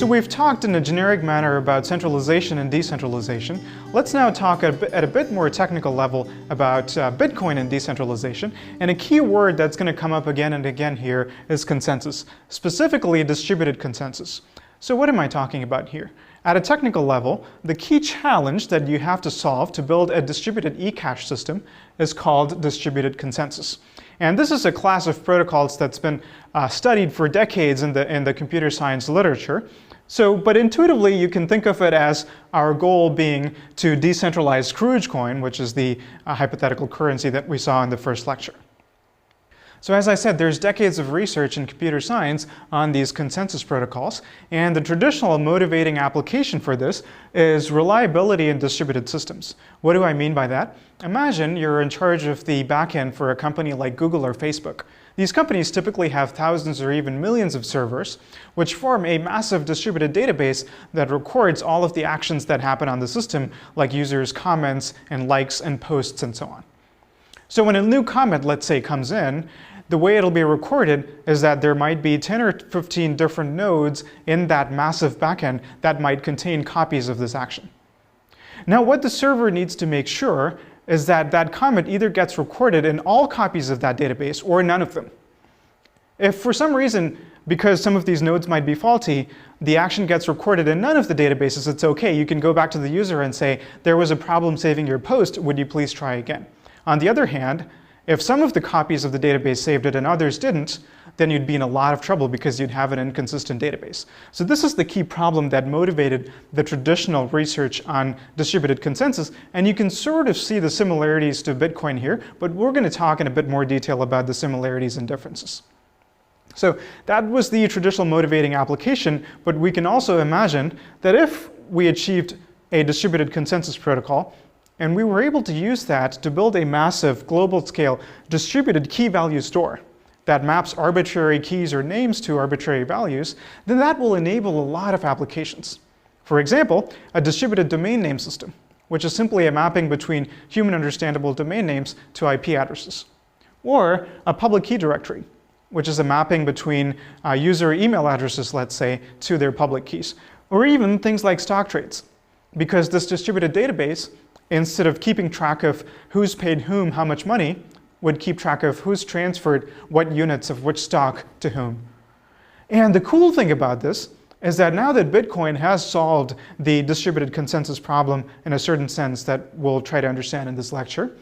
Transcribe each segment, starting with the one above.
So we've talked in a generic manner about centralization and decentralization. Let's now talk at a bit more technical level about Bitcoin and decentralization. And a key word that's going to come up again and again here is consensus, specifically distributed consensus. So what am I talking about here? At a technical level, the key challenge that you have to solve to build a distributed eCash system is called distributed consensus. And this is a class of protocols that's been studied for decades in the computer science literature. But intuitively, you can think of it as our goal being to decentralize Scroogecoin, which is the hypothetical currency that we saw in the first lecture. So as I said, there's decades of research in computer science on these consensus protocols, and the traditional motivating application for this is reliability in distributed systems. What do I mean by that? Imagine you're in charge of the backend for a company like Google or Facebook. These companies typically have thousands or even millions of servers, which form a massive distributed database that records all of the actions that happen on the system, like users' comments and likes and posts and so on. So when a new comment, let's say, comes in, the way it'll be recorded is that there might be 10 or 15 different nodes in that massive backend that might contain copies of this action. Now, what the server needs to make sure is that that comment either gets recorded in all copies of that database or none of them. If for some reason, because some of these nodes might be faulty, the action gets recorded in none of the databases, it's okay. You can go back to the user and say, there was a problem saving your post, would you please try again? On the other hand, if some of the copies of the database saved it and others didn't, then you'd be in a lot of trouble because you'd have an inconsistent database. So this is the key problem that motivated the traditional research on distributed consensus, and you can sort of see the similarities to Bitcoin here, but we're going to talk in a bit more detail about the similarities and differences. So that was the traditional motivating application, but we can also imagine that if we achieved a distributed consensus protocol, and we were able to use that to build a massive global scale distributed key value store that maps arbitrary keys or names to arbitrary values, then that will enable a lot of applications. For example, a distributed domain name system, which is simply a mapping between human understandable domain names to IP addresses. Or a public key directory, which is a mapping between user email addresses, let's say, to their public keys. Or even things like stock trades, because this distributed database, instead of keeping track of who's paid whom how much money, would keep track of who's transferred what units of which stock to whom. And the cool thing about this is that now that Bitcoin has solved the distributed consensus problem in a certain sense that we'll try to understand in this lecture,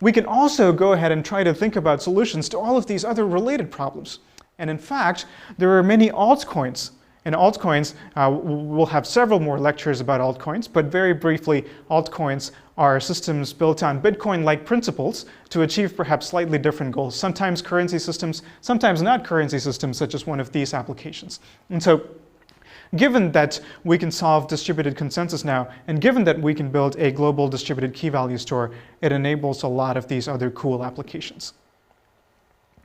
we can also go ahead and try to think about solutions to all of these other related problems. And in fact, there are many altcoins. And altcoins, we'll have several more lectures about altcoins, but very briefly, altcoins are systems built on Bitcoin-like principles to achieve perhaps slightly different goals. Sometimes currency systems, sometimes not currency systems, such as one of these applications. And so, given that we can solve distributed consensus now, and given that we can build a global distributed key value store, it enables a lot of these other cool applications.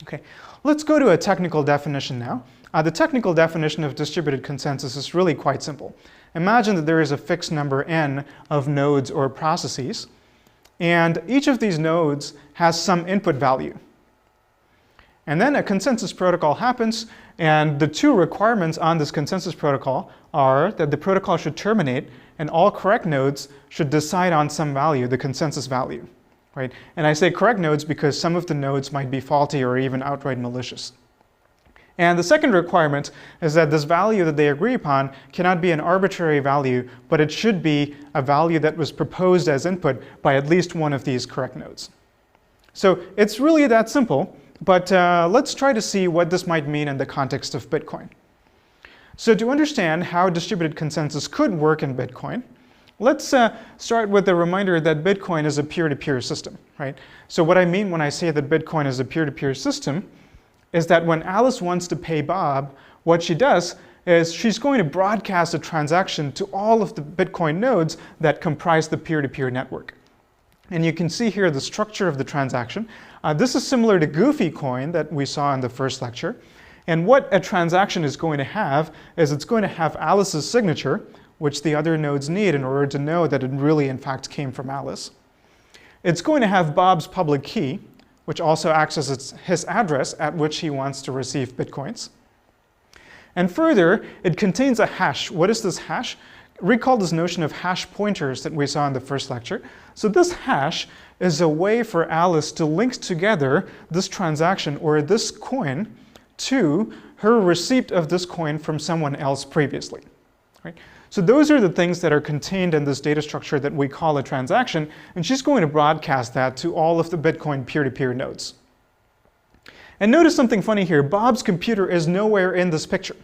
Okay, let's go to a technical definition now. The technical definition of distributed consensus is really quite simple. Imagine that there is a fixed number n of nodes or processes, and each of these nodes has some input value. And then a consensus protocol happens, and the two requirements on this consensus protocol are that the protocol should terminate, and all correct nodes should decide on some value, the consensus value. Right? And I say correct nodes because some of the nodes might be faulty or even outright malicious. And the second requirement is that this value that they agree upon cannot be an arbitrary value, but it should be a value that was proposed as input by at least one of these correct nodes. So it's really that simple, but let's try to see what this might mean in the context of Bitcoin. So to understand how distributed consensus could work in Bitcoin, let's start with the reminder that Bitcoin is a peer-to-peer system, right? So what I mean when I say that Bitcoin is a peer-to-peer system is that when Alice wants to pay Bob, what she does is she's going to broadcast a transaction to all of the Bitcoin nodes that comprise the peer-to-peer network. And you can see here the structure of the transaction. This is similar to Goofy Coin that we saw in the first lecture. And what a transaction is going to have is it's going to have Alice's signature, which the other nodes need in order to know that it really in fact came from Alice. It's going to have Bob's public key, which also acts as his address at which he wants to receive Bitcoins. And further, it contains a hash. What is this hash? Recall this notion of hash pointers that we saw in the first lecture. So this hash is a way for Alice to link together this transaction or this coin to her receipt of this coin from someone else previously. Right? So those are the things that are contained in this data structure that we call a transaction, and she's going to broadcast that to all of the Bitcoin peer-to-peer nodes. And notice something funny here. Bob's computer is nowhere in this picture.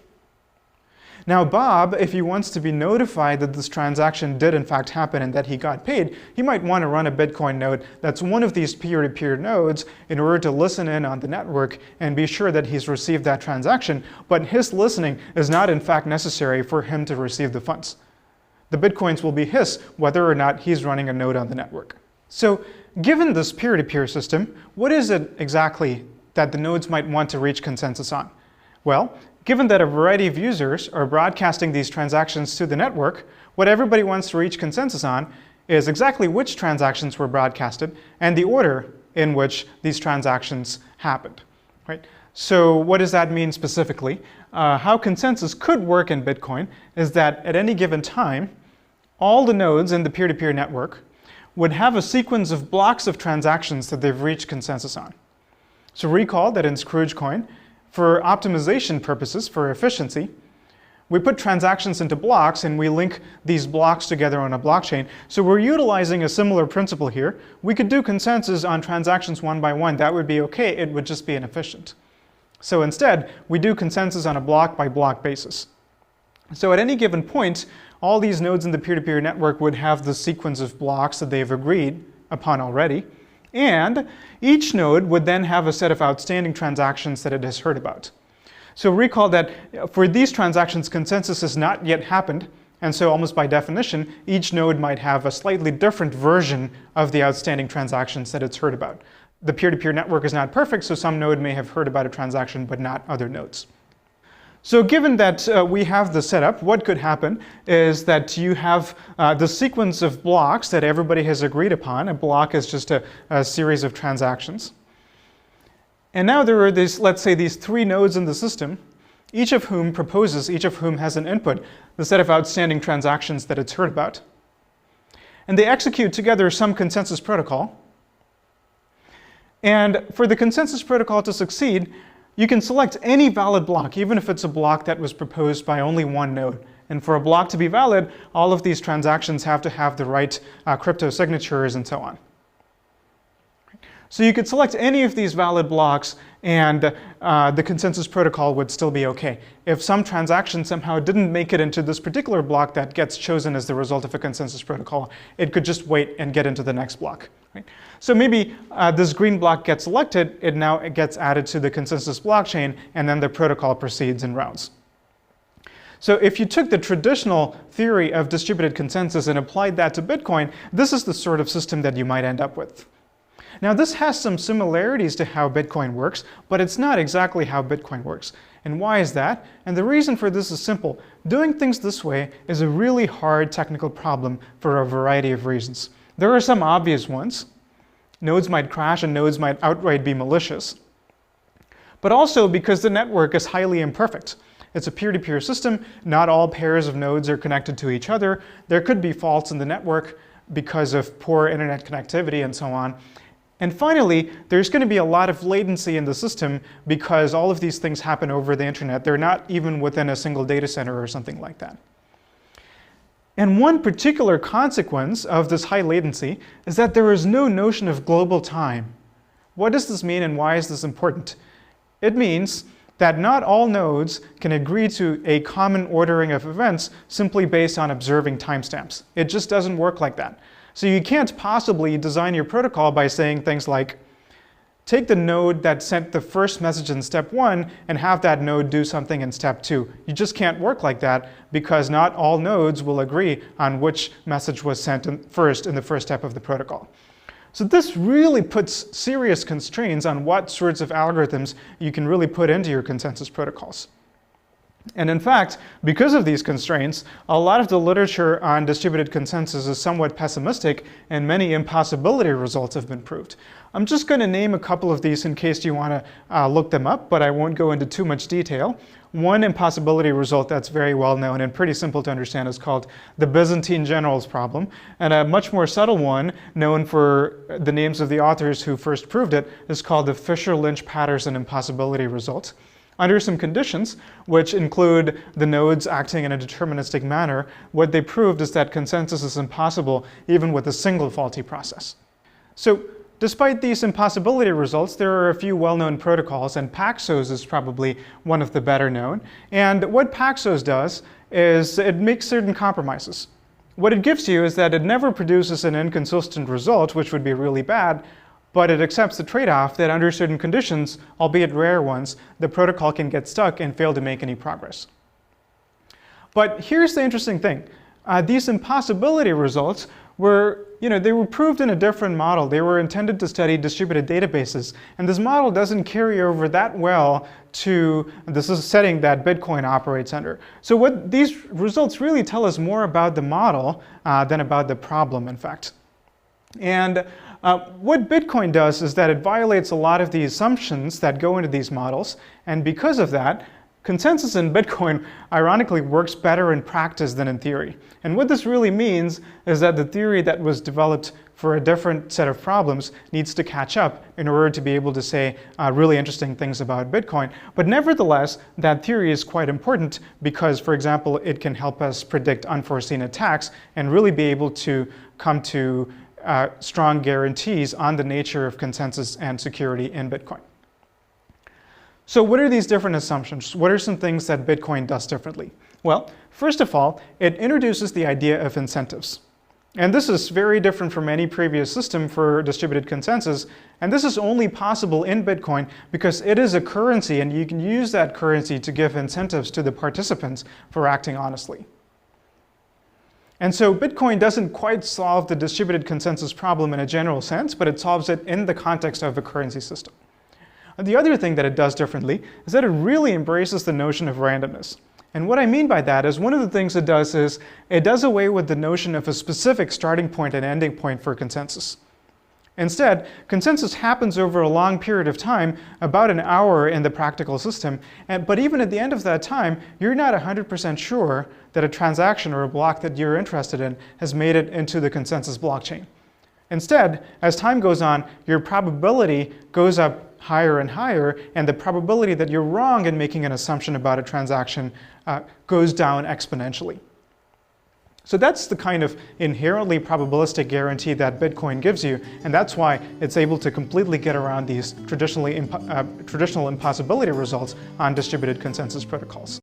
Now Bob, if he wants to be notified that this transaction did in fact happen and that he got paid, he might want to run a Bitcoin node that's one of these peer-to-peer nodes in order to listen in on the network and be sure that he's received that transaction, but his listening is not in fact necessary for him to receive the funds. The Bitcoins will be his whether or not he's running a node on the network. So given this peer-to-peer system, what is it exactly that the nodes might want to reach consensus on? Well, given that a variety of users are broadcasting these transactions to the network, what everybody wants to reach consensus on is exactly which transactions were broadcasted and the order in which these transactions happened. Right? So what does that mean specifically? How consensus could work in Bitcoin is that at any given time, all the nodes in the peer-to-peer network would have a sequence of blocks of transactions that they've reached consensus on. So recall that in Scroogecoin, for optimization purposes, for efficiency, we put transactions into blocks and we link these blocks together on a blockchain. So we're utilizing a similar principle here. We could do consensus on transactions one by one. That would be okay. It would just be inefficient. So instead, we do consensus on a block by block basis. So at any given point, all these nodes in the peer-to-peer network would have the sequence of blocks that they've agreed upon already. And each node would then have a set of outstanding transactions that it has heard about. So recall that for these transactions, consensus has not yet happened. And so almost by definition, each node might have a slightly different version of the outstanding transactions that it's heard about. The peer-to-peer network is not perfect, so some node may have heard about a transaction, but not other nodes. So given that we have the setup, what could happen is that you have the sequence of blocks that everybody has agreed upon. A block is just a series of transactions. And now there are these, let's say, these three nodes in the system, each of whom proposes, each of whom has an input, the set of outstanding transactions that it's heard about. And they execute together some consensus protocol. And for the consensus protocol to succeed, you can select any valid block, even if it's a block that was proposed by only one node. And for a block to be valid, all of these transactions have to have the right crypto signatures and so on. So you could select any of these valid blocks and the consensus protocol would still be okay. If some transaction somehow didn't make it into this particular block that gets chosen as the result of a consensus protocol, it could just wait and get into the next block. Right? So maybe this green block gets selected, it gets added to the consensus blockchain, and then the protocol proceeds in rounds. So if you took the traditional theory of distributed consensus and applied that to Bitcoin, this is the sort of system that you might end up with. Now this has some similarities to how Bitcoin works, but it's not exactly how Bitcoin works. And why is that? And the reason for this is simple. Doing things this way is a really hard technical problem for a variety of reasons. There are some obvious ones. Nodes might crash and nodes might outright be malicious. But also because the network is highly imperfect. It's a peer-to-peer system. Not all pairs of nodes are connected to each other. There could be faults in the network because of poor internet connectivity and so on. And finally, there's going to be a lot of latency in the system because all of these things happen over the internet. They're not even within a single data center or something like that. And one particular consequence of this high latency is that there is no notion of global time. What does this mean and why is this important? It means that not all nodes can agree to a common ordering of events simply based on observing timestamps. It just doesn't work like that. So you can't possibly design your protocol by saying things like, take the node that sent the first message in step 1 and have that node do something in step 2. You just can't work like that because not all nodes will agree on which message was sent first in the first step of the protocol. So this really puts serious constraints on what sorts of algorithms you can really put into your consensus protocols. And in fact, because of these constraints, a lot of the literature on distributed consensus is somewhat pessimistic, and many impossibility results have been proved. I'm just going to name a couple of these in case you want to look them up, but I won't go into too much detail. One impossibility result that's very well known and pretty simple to understand is called the Byzantine generals problem. And a much more subtle one, known for the names of the authors who first proved it, is called the Fisher-Lynch-Patterson impossibility result. Under some conditions, which include the nodes acting in a deterministic manner, what they proved is that consensus is impossible even with a single faulty process. So, despite these impossibility results, there are a few well-known protocols, and Paxos is probably one of the better known. And what Paxos does is it makes certain compromises. What it gives you is that it never produces an inconsistent result, which would be really bad, but it accepts the trade-off that under certain conditions, albeit rare ones, the protocol can get stuck and fail to make any progress. But here's the interesting thing. These impossibility results were, they were proved in a different model. They were intended to study distributed databases, and this model doesn't carry over that well to this is a setting that Bitcoin operates under. So what these results really tell us more about the model than about the problem, in fact. And what Bitcoin does is that it violates a lot of the assumptions that go into these models, and because of that, consensus in Bitcoin ironically works better in practice than in theory. And what this really means is that the theory that was developed for a different set of problems needs to catch up in order to be able to say really interesting things about Bitcoin. But nevertheless, that theory is quite important because, for example, it can help us predict unforeseen attacks and really be able to come to strong guarantees on the nature of consensus and security in Bitcoin. So what are these different assumptions? What are some things that Bitcoin does differently? Well, first of all, it introduces the idea of incentives. And this is very different from any previous system for distributed consensus. And this is only possible in Bitcoin because it is a currency, and you can use that currency to give incentives to the participants for acting honestly. And so Bitcoin doesn't quite solve the distributed consensus problem in a general sense, but it solves it in the context of a currency system. The other thing that it does differently is that it really embraces the notion of randomness. And what I mean by that is one of the things it does is it does away with the notion of a specific starting point and ending point for consensus. Instead, consensus happens over a long period of time, about an hour in the practical system, but even at the end of that time, you're not 100% sure that a transaction or a block that you're interested in has made it into the consensus blockchain. Instead, as time goes on, your probability goes up higher and higher, and the probability that you're wrong in making an assumption about a transaction goes down exponentially. So that's the kind of inherently probabilistic guarantee that Bitcoin gives you, and that's why it's able to completely get around these traditional impossibility results on distributed consensus protocols.